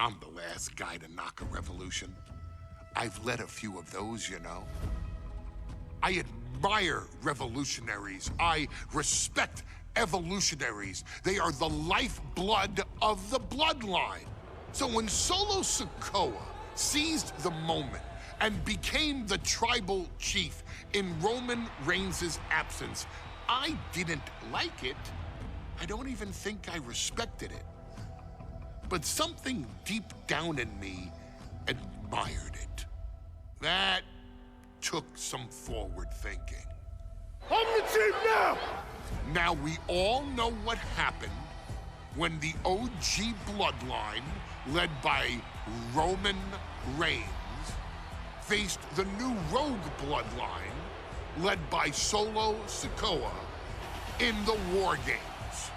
I'm the last guy to knock a revolution. I've led a few of those, you know. I admire revolutionaries. I respect evolutionaries. They are the lifeblood of the bloodline. So when SoloSikoa seized the moment and became the tribal chief in RomanReigns' absence, I didn't like it. I don't even think I respected it. But something deep down in me admired it. That took some forward thinking. I'm the chief now! Now we all know what happened when the OG bloodline, led by RomanReigns, faced the new rogue bloodline, led by SoloSikoa, in the WarGames.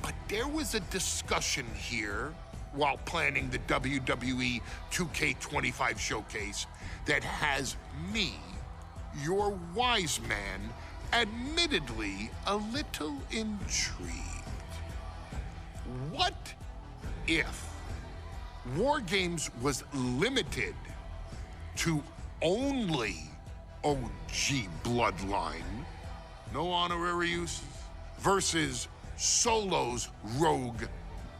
But there was a discussion here while planning the WWE 2K25 showcase that has me, your wise man, admittedly a little intrigued. What if WarGames was limited to only OG bloodline, no honorary uses, versus Solo's rogue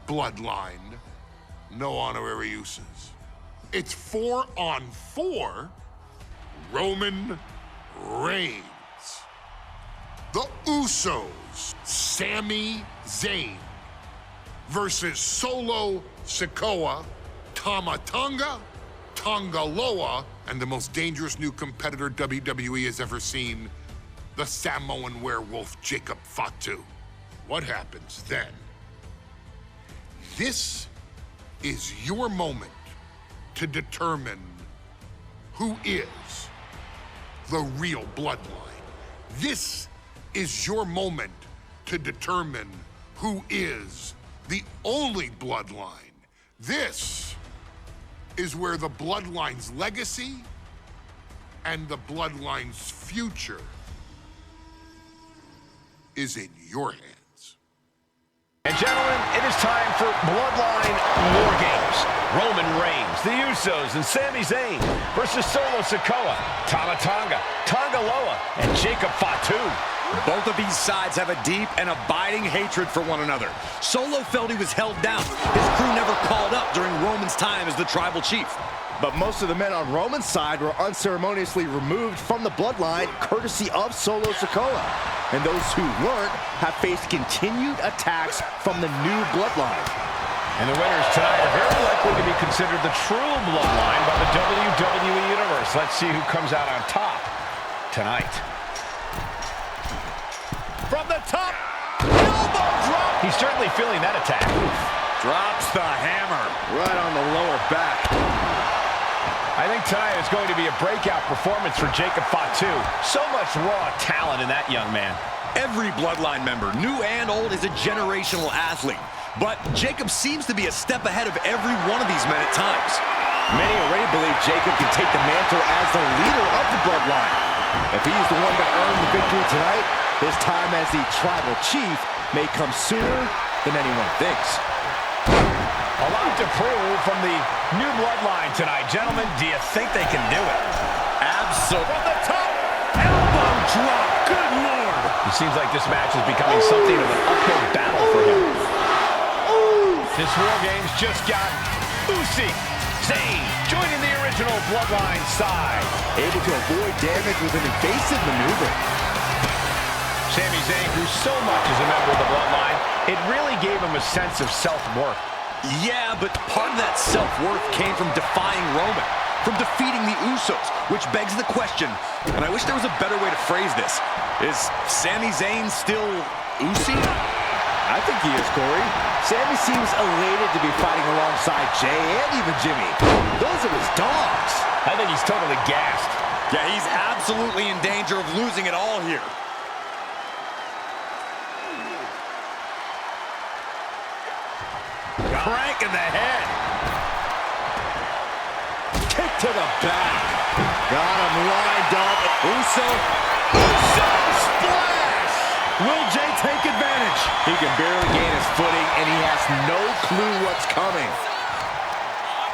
bloodline, no honorary uses? It's 4-on-4 RomanReigns. The Usos, SamiZayn, versus SoloSikoa, TamaTonga, Tonga, and the most dangerous new competitor WWE has ever seen, the Samoan werewolf JacobFatu. What happens then? This is your moment to determine who is the real bloodline. This is your moment to determine who is the only bloodline. This is where the bloodline's legacy and the bloodline's future is in your hands. And gentlemen, it is time for Bloodline WarGames. RomanReigns, TheUsos, and SamiZayn versus SoloSikoa, TamaTonga, Tonga, and JacobFatu. Both of these sides have a deep and abiding hatred for one another. Solo felt he was held down. His crew never called up during Roman's time as the tribal chief. But most of the men on Roman's side were unceremoniously removed from the bloodline, courtesy of SoloSikoa. And those who weren't have faced continued attacks from the new bloodline. And the winners tonight are very likely to be considered the true bloodline by the WWE Universe. Let's see who comes out on top tonight. From the top, elbow drop. He's certainly feeling that attack. Drops the hammer. Right on the lower back. I think tonight is going to be a breakout performance for JacobFatu. So much raw talent in that young man. Every bloodline member, new and old, is a generational athlete. But Jacob seems to be a step ahead of every one of these men at times. Many already believe Jacob can take the mantle as the leader of the bloodline. If he's the one to earn the victory tonight, his time as the tribal chief may come sooner than anyone thinks. A lot to prove from the new bloodline tonight. Gentlemen, do you think they can do it? Absolutely. From the top, elbow drop. Good Lord. It seems like this match is becoming something of an uphill battle for him. This WarGames just got Zayn joining the original bloodline side. Able to avoid damage with an evasive maneuver. SamiZayn grew so much as a member of the bloodline, it really gave him a sense of self-worth. Yeah, but part of that self-worth came from defying Roman, from defeating the Usos, which begs the question, and I wish there was a better way to phrase this. Is SamiZayn still Usi? I think he is, Corey. Sami seems elated to be fighting alongside Jay and even Jimmy. Those are his dogs. I think he's totally gassed. Yeah, he's absolutely in danger of losing it all here. Crank in the head. Kick to the back. Got him lined up. Uso splash. Will Jay take advantage? He can barely gain his footing, and he has no clue what's coming.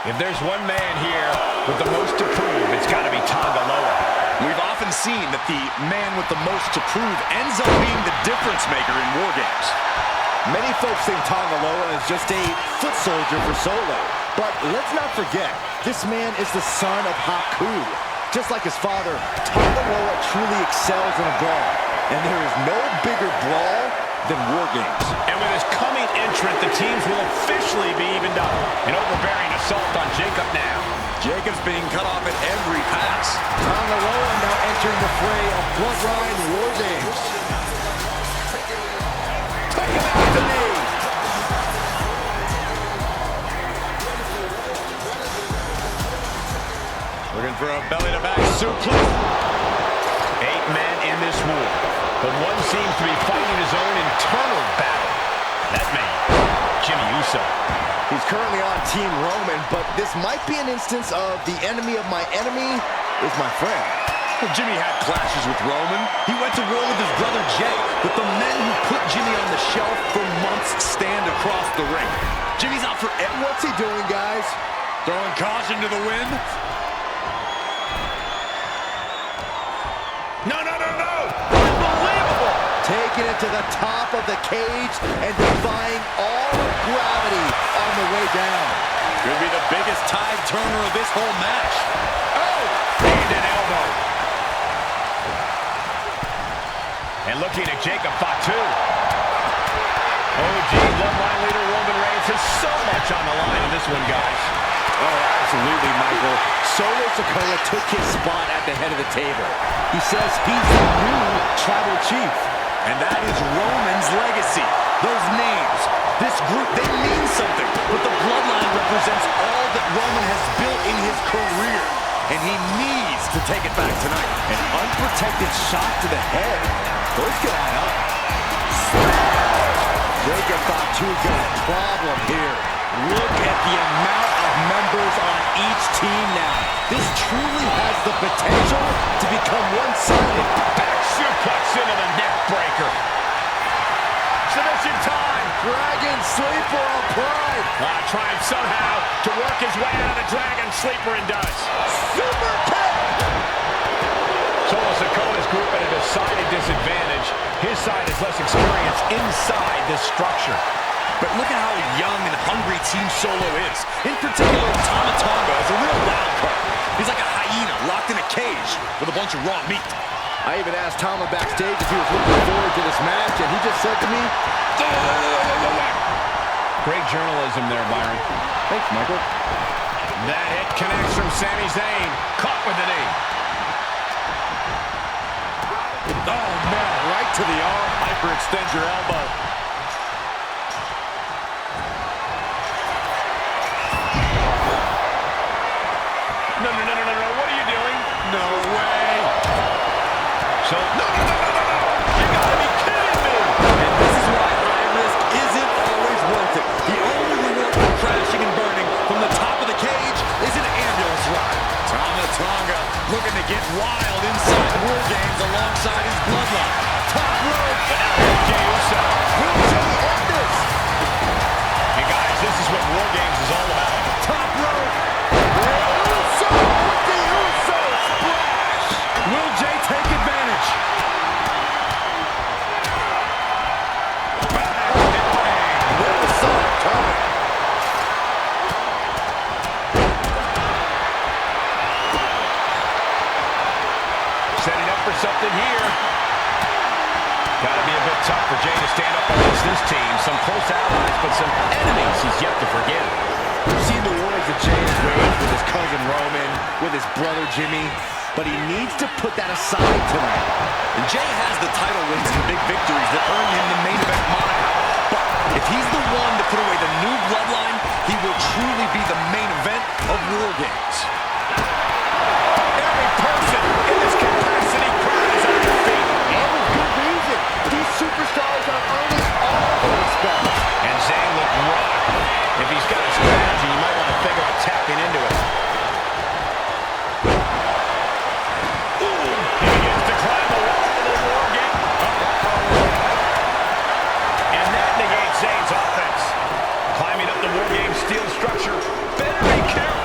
If there's one man here with the most to prove, it's got to be Tonga Loa. We've often seen that the man with the most to prove ends up being the difference maker in WarGames. Many folks think Tonga Loa is just a foot soldier for Solo. But let's not forget, this man is the son of Haku. Just like his father, Tonga Loa truly excels in a brawl. And there is no bigger brawl than WarGames. And with his coming entrant, the teams will officially be evened up. An overbearing assault on Jacob now. Jacob's being cut off at every pass. Tonga Loa now entering the fray of Bloodline WarGames. Take him out to me. Looking for a belly-to-back suplex. 8 men in this war, but one seems to be fighting his own internal battle. That man, Jimmy Uso. He's currently on Team Roman, but this might be an instance of the enemy of my enemy is my friend. Well, Jimmy had clashes with Roman. He went to war with his brother Jay, but the men who put Jimmy on the shelf for months stand across the ring. Jimmy's out for it. What's he doing, guys? Throwing caution to the wind. No, no, no, no! Unbelievable! Taking it to the top of the cage and defying all of gravity on the way down. Could be the biggest tide turner of this whole match. Oh! And an elbow. And looking at JacobFatu. OG Bloodline leader RomanReigns has so much on the line in this one, guys. Oh, absolutely, Michael. SoloSikoa took his spot at the head of the table. He says he's the new tribal chief. And that is Roman's legacy. Those names, this group, they mean something. But the Bloodline represents all that Roman has built in his career. And he needs to take it back tonight. An unprotected shot to the head. Those get on up. JacobFatu got a problem here. Look at the amount of members on each team now. This truly has the potential to become one-sided. Back suplex into the neck breaker. Submission time. Dragon sleeper applied. Trying somehow to work his way out of the Dragon sleeper and does. Super kick. SoloSikoa's group at a decided disadvantage. His side is less experienced inside this structure. But look at how young and hungry Team Solo is. In particular, TamaTonga is a real wild card. He's like a hyena locked in a cage with a bunch of raw meat. I even asked Tama backstage if he was looking forward to this match, and he just said to me, Great journalism there, Byron. thanks, Michael. That hit connects from SamiZayn. Caught with the knee. Oh, man, right to the arm. Hyperextend your elbow. No, what are you doing? No way. So, no. You gotta be kidding me. And this is why high risk isn't always worth it. The only reward for crashing and burning from the top of the cage is an ambulance ride. TamaTonga looking to get wild inside WarGames alongside his bloodline. Top rope. But now TheUsos. Will Jay end this? And guys, this is what WarGames is all about. Top rope. Uso with the Uso splash. Will Jay take advantage? Well saw, Tama. Setting up for something here. Gotta be a bit tough for Jay to stand up against this team. Some close allies, but some enemies he's yet to forgive. We've seen the wars that Jay has waged with his cousin Roman, with his brother Jimmy, but he needs to put that aside tonight. And Jay has the title wins and big victories that earn him the main event moniker. But if he's the one to put away the new bloodline, he will truly be the main event of WarGames. Every person in this capacity crowd is on their feet. And with good reason. These superstars are earning all the respect. And Zayn looked rough. If he's got a strategy, you might want to think about tapping into it. He begins to climb the wall of the WarGame. And that negates Zayn's offense. Climbing up the WarGame steel structure. Better be careful.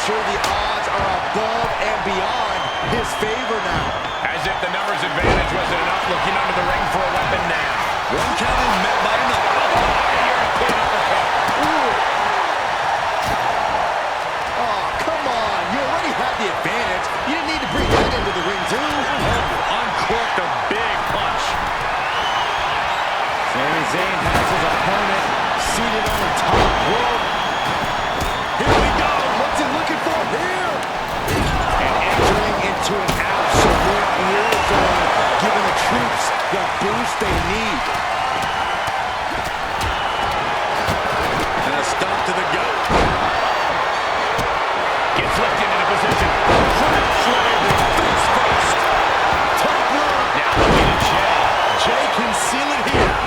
sure the odds are above and beyond his favor now. As if the numbers advantage wasn't enough, looking under the ring for a weapon now. One count is met by another. Oh, come on. You already had the advantage. You didn't need to bring that into the ring, too. Uncorked a big punch. SamiZayn has his opponent seated on the top rope. Here we go. What's he looking for here? And entering into an absolute war zone, giving the troops the boost they need. And a stomp to the gut. Gets lifted into position. Face first. Top rope. Now looking at Jay. Jay can seal it here.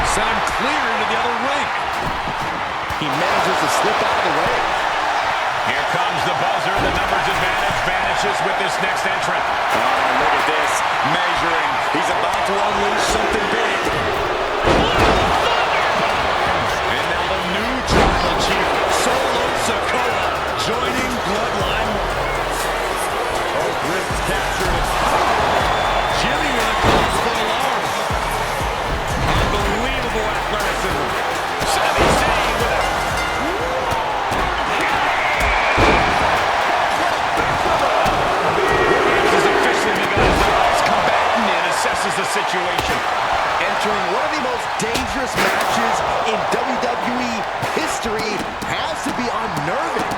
Send him clear into the other ring. He manages to slip out of the way. Here comes the buzzer. The numbers advantage vanishes with this next entrant. Oh, look at this. Measuring. He's about to unleash something big. And now the new tribal chief, SoloSikoa, joining Bloodline. Oh, wrists captured. Jimmy with a cause for alarm. Unbelievable athleticism. SamiZayn with a... WarGames has officially begun as the last combatant and assesses the situation. Entering one of the most dangerous matches in WWE history, has to be unnerving.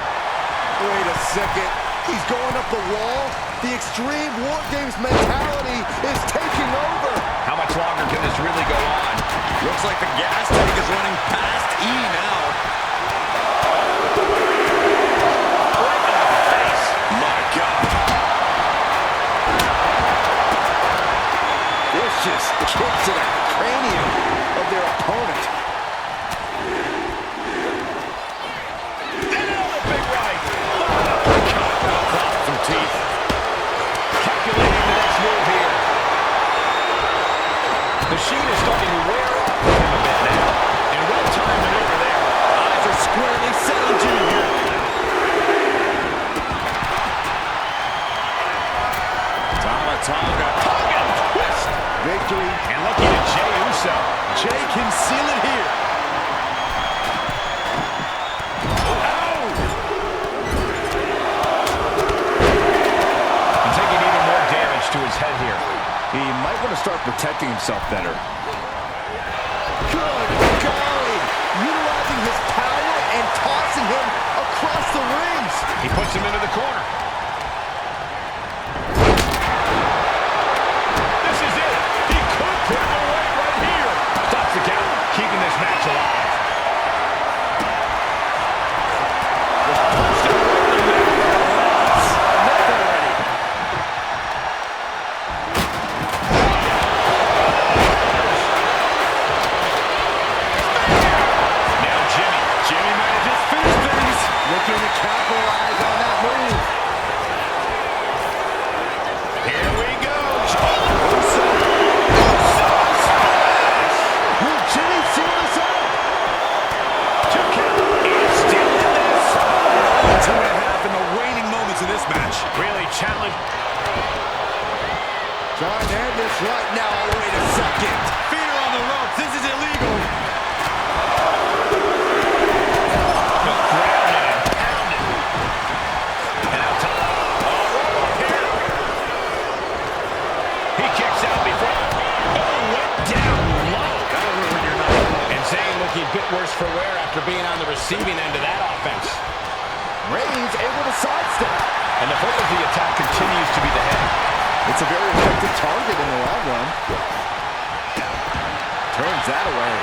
Wait a second. He's going up the wall. The extreme WarGames mentality is taking over. How much longer can this really go on? Looks like the gas tank is running past E now. Right in the face. My God. This just kicks to the cranium of their opponent. Another big right. Some teeth. Calculating the next move here. The sheet is starting to wear off him a bit now. And well-timed maneuver there. Eyes are squarely set on Jimmy here. TamaTonga. Tonga twist. Victory. And looking at Jey Uso. Jay can seal it here. And taking even more damage to his head here. He might want to start protecting himself better. Good golly! Utilizing his power and tossing him across the rings. He puts him into the corner. This is it. He could put him away right here. Stops the count, keeping this match alive. Jimmy manages to finish things. Looking to capitalize on that move. Here we go. Will Jimmy seal this up? 2 count. He's still in this. 2.5 in the waning moments of this match. Really challenge. Trying to end this right now. Oh, wait a second. Feet are on the ropes. This is illegal. Grounded and pounded. And now Tama. Oh, roll here. He kicks out before. Oh, went down low. That'll ruin your night. And Zayn looking a bit worse for wear after being on the receiving end of that offense. Reigns able to sidestep. And the focus of the attack continues to be the head. It's a very effective target in the long run. Turns that away.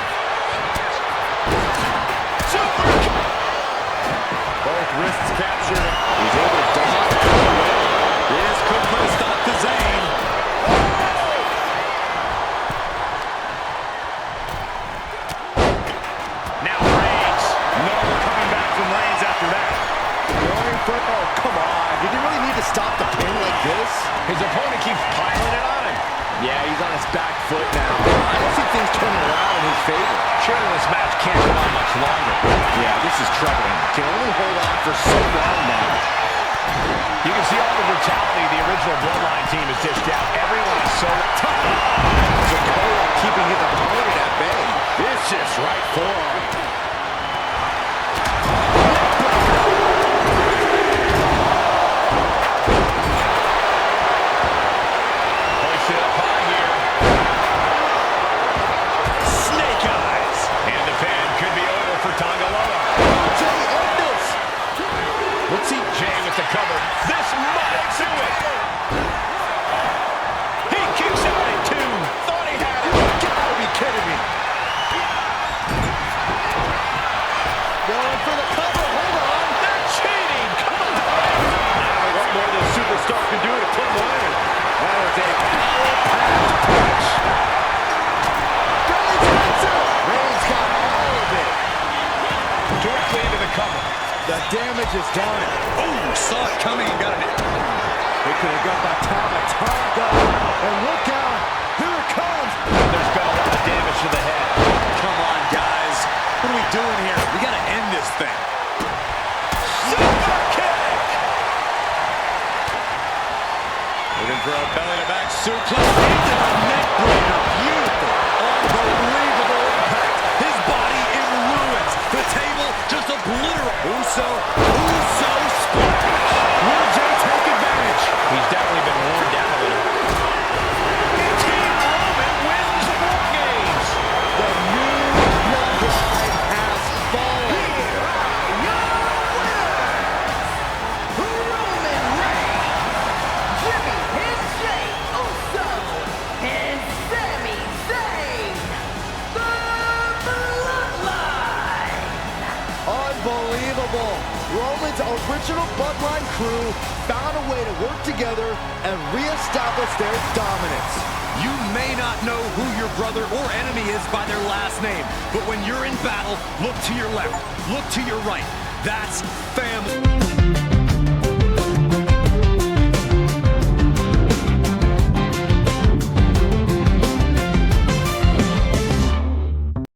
Both wrists captured. He's able to dodge. This could put a stop to Zayn. Now Reigns. No coming back from Reigns after that. Going for, oh, come on. Did he really need to stop the pin like this? His opponent keeps piling it on him. foot now. I don't see things turning around in his favor. Surely this match can't go on much longer. Yeah, this is troubling. Can only hold on for so long now. You can see all the brutality the original Bloodline team has dished out. Everyone is so tough. Sikoa keeping his opponent at bay. Vicious right forearm. Hoist it up high here. Snake eyes. And the pin could be over for Tonga. Jay, end this. Let's see Jay with the cover. This might do it. He kicks out at 2. Thought he had it. You gotta be kidding me. Going for the cover. Hold on. They're cheating. Come on. What more this superstar can do to put him away? That was a power-packed punch. Reigns got all of it. Directly into the cover. The damage is done. Oh, saw it coming and got it in. They could have got the TamaTonga. And look out. Here it comes. There's been a lot of damage to the head. Come on, guys. What are we doing here? We got to end this thing. Super kick. Looking for a belly-to-back suplex into the neck breaker. Beautiful. Unbelievable impact. His body in ruins. The table just obliterated. Uso splash. Will Jay take advantage? He's definitely been worn down a little. Team Roman wins the WarGames. The new bloodline has fallen. Here are your winners, Roman Reigns, Jimmy and Jay Uso, and SamiZayn, the Bloodline. Unbelievable. Roman's original Bloodline crew found a way to work together and reestablish their dominance. You may not know who your brother or enemy is by their last name, but when you're in battle, look to your left, look to your right. That's family.